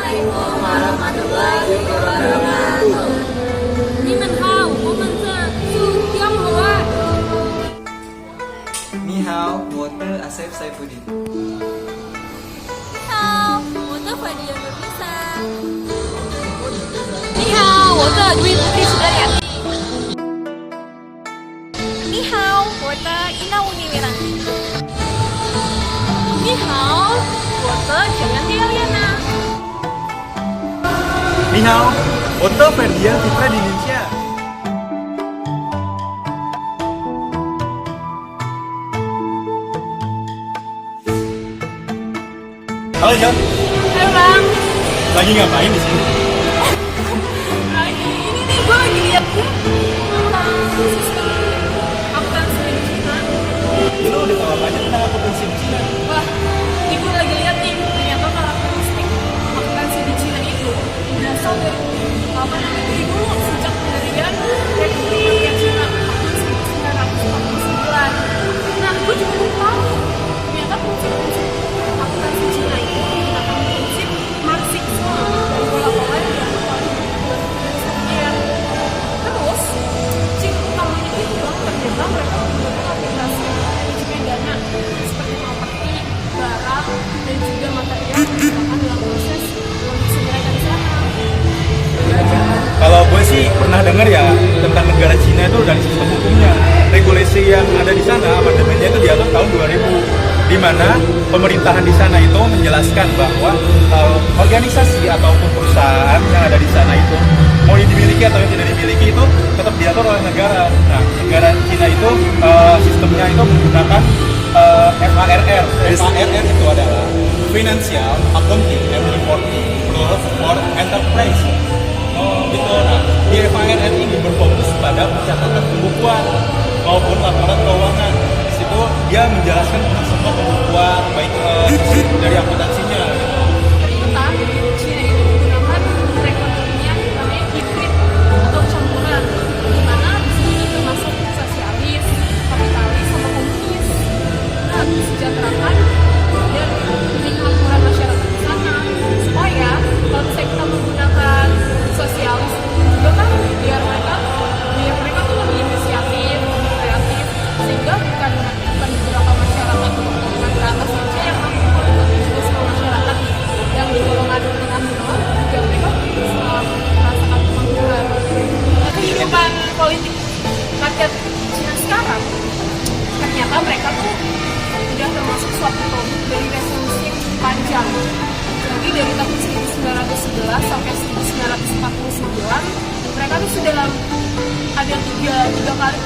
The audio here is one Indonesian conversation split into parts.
Assalamualaikum warahmatullahi wabarakatuh. 你们好，我们这是江湖啊。你好，我的 Asep Saifuddin。你好，我的Fadia Nurisa。你好，我的Dwi Putri Sudaryati。你好，我的Ina Uniwiranti。你好，我的Jayanti Eliana。你好，我的Ferdian Fitra Dininsyah。Halo Jon, Halo Bang. lagi ngapain di sini? Ini nih gue lagi lihat tentang sistem akuntansi di Cina. Lu udah tahu apa aja tentang akuntansi di Cina? Wah, ini gue lagi lihat nih, ternyata karakteristik akuntansi di Cina itu berasal dari dulu sejak pendirian Republik Cina tahun 1949. Nah, gue juga belum tahu ternyata prinsip-prinsip akuntansi Cina itu menggunakan prinsip marxisme dan pola-pola yang dilakukan oleh terus ciri utamanya itu ternyata mereka menggunakan aplikasi manajemen dana seperti properti, barang, dan juga material yang digunakan dalam proses produksi mereka di sana. Kalau gue sih pernah dengar ya tentang negara Cina itu dari sistem hukumnya. Regulasi yang ada di sana, amandemennya itu diatur tahun 2000, di mana pemerintahan di sana itu menjelaskan bahwa organisasi ataupun perusahaan yang ada di sana itu mau dimiliki atau yang tidak dimiliki itu tetap diatur oleh negara. Nah, negara Cina itu sistemnya itu menggunakan FARR. FARR itu adalah Financial Accounting and Reporting Rules for Enterprise. Oh gitu. Nah, di FARR ini berfokus pada pencatatan pembukuan maupun laporan keuangan. Di situ dia menjelaskan tentang semua pembukuan baik dari akuntansinya. Ternyata Cina itu menggunakan perekonomian namanya hibrid atau campuran, di mana di sini termasuk sosialis, kapitalis, sama komunis. Nah, disejahterakan dan memakmurkan masyarakat di sana supaya kalau misalnya kita menggunakan sosialis juga kan biar mereka tuh lebih inisiatif, lebih kreatif, sehingga bukan beberapa masyarakat golongan teratas saja yang mampu, tapi juga semua masyarakat yang di golongan menengah bawah juga mereka bisa merasakan kemakmuran. Kehidupan politik rakyat Cina sekarang ternyata mereka tuh udah termasuk suatu produk dari revolusi yang cukup panjang. Jadi dari tahun 1911 sampai 1949 mereka tuh sudah ada tiga kali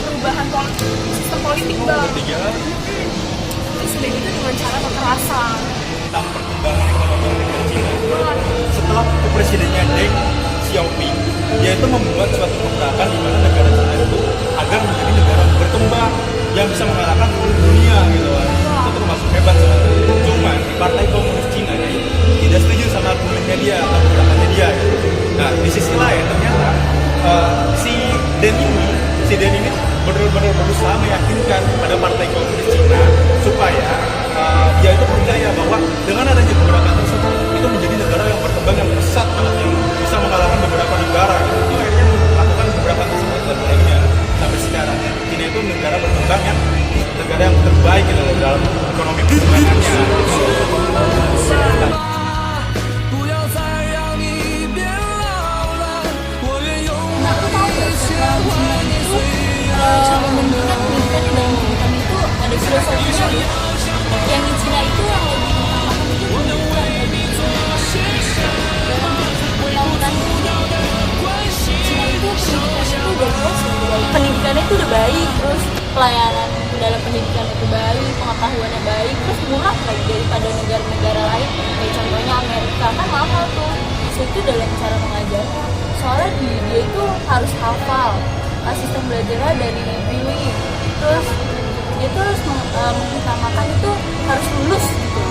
perubahan sistem politik Bang. Terus udah gitu dengan cara kekerasan. Tentang perkembangan ekonomi negara Cina. Setelah presidennya Deng Xiaoping, dia itu membuat suatu gebrakan di mana negara Cina itu agar menjadi negara berkembang yang bisa mengalahkan seluruh dunia gitu kan. Itu termasuk hebat sebenarnya. Cuman di Partai Komunis Cina ini tidak setuju sama argumennya dia atau gerakannya dia gitu. Nah, di sisi lain ternyata si Den ini benar-benar berusaha meyakinkan pada Partai Komunis Cina supaya dia itu percaya bahwa dengan adanya gebrakan tersebut itu menjadi negara yang berkembang yang pesat banget yang bisa mengalahkan beberapa negara gitu. Itu akhirnya melakukan gebrakan tersebut dan akhirnya sampai sekarang Cina itu negara berkembang yang negara yang terbaik gitu dalam ekonomi perkembangannya. Membandingkan pendidikan di dalam pendidikan itu ada filosofinya. Yang di Cina itu yang lebih mengutamakan itu pendidikan. Undang-undang Cina itu pendidikannya itu udah baik, terus pelayanan dalam pendidikan itu baik, pengetahuannya baik, terus murah lagi daripada negara-negara lain. Kayak contohnya Amerika kan mahal tuh. Itu dalam cara mengajarnya. Soalnya dia itu harus hafal. Sistem belajarnya dari reading, terus dia tuh harus mengutamakan itu harus lulus gitu.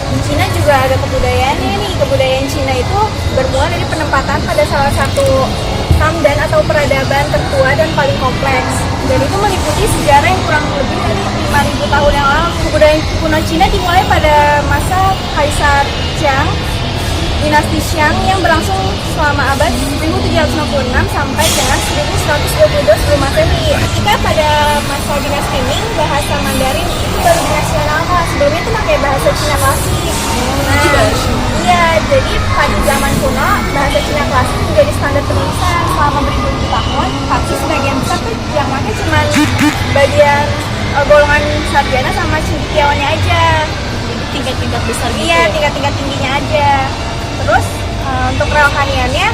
Di Cina juga ada kebudayaannya nih. Kebudayaan Cina itu bermula dari penempatan pada salah satu hamdan atau peradaban tertua dan paling kompleks. Dan itu meliputi sejarah yang kurang lebih dari 5.000 tahun yang lalu. Kebudayaan kuno Cina dimulai pada masa Kaisar Shang, dinasti Shang yang berlangsung selama abad 1756 sampai dengan 1122 sebelum Masehi. Ketika pada masa dinasti Ming, bahasa Mandarin itu baru dinasional, sebelumnya itu pakai bahasa Cina klasik. Iya, jadi pada zaman kuno bahasa Cina klasik menjadi standar penulisan selama beribu-ribu tahun. Tapi sebagian besar tuh yang pakai cuma bagian golongan sarjana sama cendekiawannya aja. Jadi tingkat-tingkat besar gitu. Iya, tingkat-tingkat tingginya aja. Terus untuk kerohaniannya,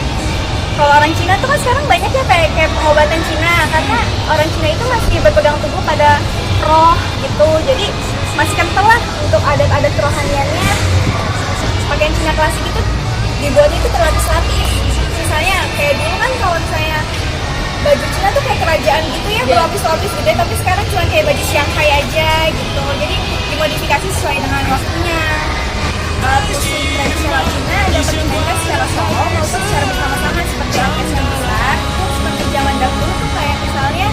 kalau orang Cina tuh kan sekarang banyak ya kayak pengobatan Cina, karena orang Cina itu masih berpegang teguh pada roh gitu. Jadi masih kental lah untuk adat-adat kerohaniannya. Pakaian Cina klasik itu dibuatnya itu berlapis-lapis. Misalnya kayak dulu kan kalau misalnya baju Cina tuh kayak kerajaan gitu ya, berlapis-lapis gede, tapi sekarang cuma kayak baju Shanghai aja gitu. Jadi dimodifikasi sesuai dengan waktunya. Alat musik tradisional Cina dapat dimainkan secara solo maupun secara bersama-sama seperti orkes yang besar. Seperti zaman dahulu tuh kayak misalnya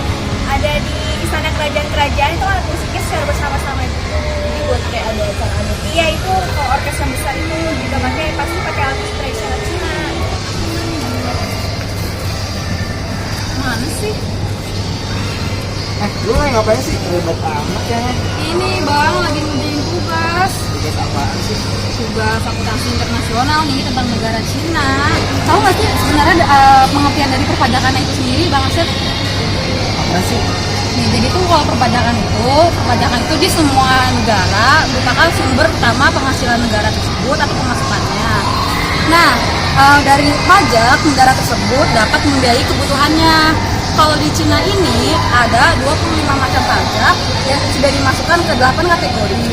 ada di istana kerajaan-kerajaan itu alat musiknya secara bersama-sama gitu. Jadi buat kayak ada acara-acara. Iya, itu kalau orkes yang besar itu juga pasti pakai alat musik tradisional Cina. Mana sih? Lu lagi ngapain sih? Ribet amat ya. Ini bang lagi ngerjain tugas. Tugas apaan sih? Tugas akuntansi internasional nih tentang negara Cina. Tahu nggak sih sebenarnya pengertian dari perpajakan itu sendiri, Bang Asep? Apa sih? Nih, jadi tuh kalau perpajakan itu di semua negara merupakan sumber utama penghasilan negara tersebut atau pemasukannya. Nah, dari pajak negara tersebut dapat membiayai kebutuhannya. Kalau di Cina ini ada 25 macam pajak yang sudah dimasukkan ke 8 kategori.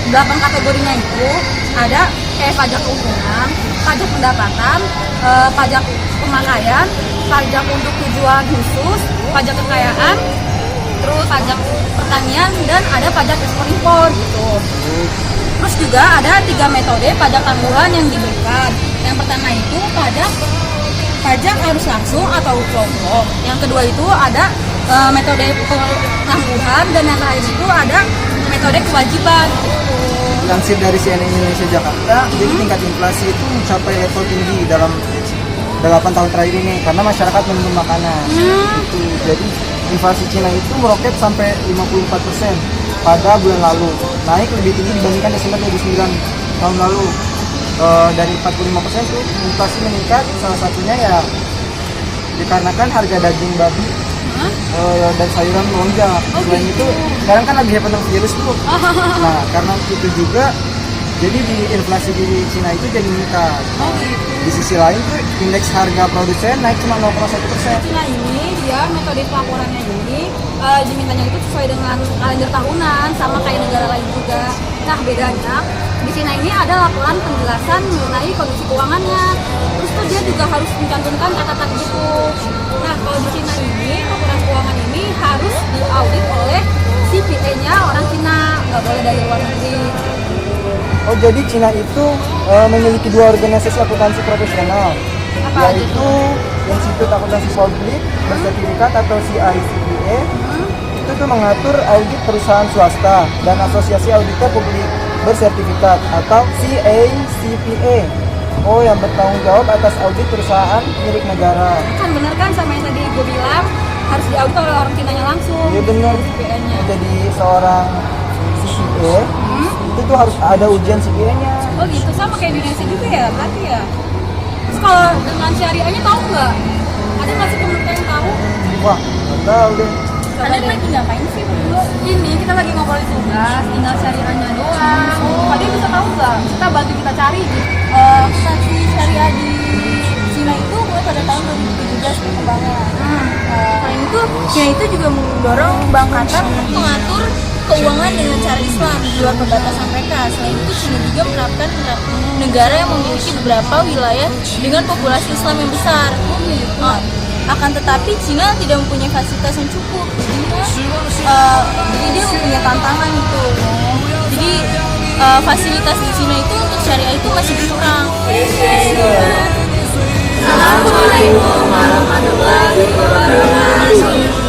8 kategorinya itu ada kayak pajak keuntungan, pajak pendapatan, pajak pemakaian, pajak untuk tujuan khusus, pajak kekayaan, terus pajak pertanian, dan ada pajak ekspor impor gitu. Terus juga ada 3 metode pajak tangguhan yang diberikan. Yang pertama itu pajak arus langsung atau kelompok. Yang kedua itu ada metode penangguhan, dan yang terakhir itu ada metode kewajiban. Lansir dari CNN Indonesia Jakarta, jadi tingkat inflasi itu mencapai level tinggi dalam 8 tahun terakhir ini karena masyarakat menurun makanan. Itu jadi inflasi Cina itu meroket sampai 54% pada bulan lalu, naik lebih tinggi dibandingkan Desember 2009 tahun lalu. Dari 45% tuh inflasi meningkat, salah satunya ya dikarenakan harga daging babi dan sayuran melonjak. Selain itu sekarang kan lagi hepatovirus tuh. Nah, karena itu juga jadi di inflasi di Cina itu jadi meningkat. Di sisi lain tuh indeks harga produsen naik cuma 0,1%. Cina ini dia metode pelaporannya ini dimintanya itu sesuai dengan kalender tahunan sama kayak negara lain juga. Nah, bedanya di Cina ini ada laporan penjelasan mengenai kondisi keuangannya. Terus tuh dia juga harus mencantumkan catatan gitu. Nah, kalau di Cina ini laporan keuangan ini harus diaudit oleh CPA-nya orang Cina, nggak boleh dari luar negeri. Oh, jadi Cina itu memiliki 2 organisasi akuntansi profesional, yaitu Institut Akuntansi Publik Bersertifikat atau CICPA. Itu tuh mengatur audit perusahaan swasta, dan Asosiasi Auditor Publik Bersertifikat atau CACPA. Oh, yang bertanggung jawab atas audit perusahaan milik negara. Kan bener kan sama yang tadi gue bilang, harus diaudit oleh orang Cinanya langsung. Iya benar. CPA-nya. Jadi seorang CPA itu tuh harus ada ujian CPA-nya. Oh gitu, sama kayak di Indonesia juga ya berarti ya. Terus kalau dengan syariahnya tahu nggak? Ada nggak sih temen yang tahu? Wah, nggak tahu deh. Kalian lagi ngapain sih berdua? Ini kita lagi ngobrolin tugas, tinggal syariahnya doang. Kalian bisa tahu nggak? Kita bantu kita cari. Saksi syariah di Cina itu mulai pada tahun 2017 perkembangan. Selain itu, Cina itu juga mendorong Bank Qatar untuk mengatur keuangan dengan cara Islam di luar perbatasan mereka. Selain itu, Cina juga menerapkan negara yang memiliki beberapa wilayah dengan populasi Islam yang besar. Akan tetapi Cina tidak mempunyai fasilitas yang cukup, jadi dia mempunyai tantangan gitu. Jadi fasilitas di Cina itu untuk syariah itu masih kurang. Assalamualaikum warahmatullahi wabarakatuh.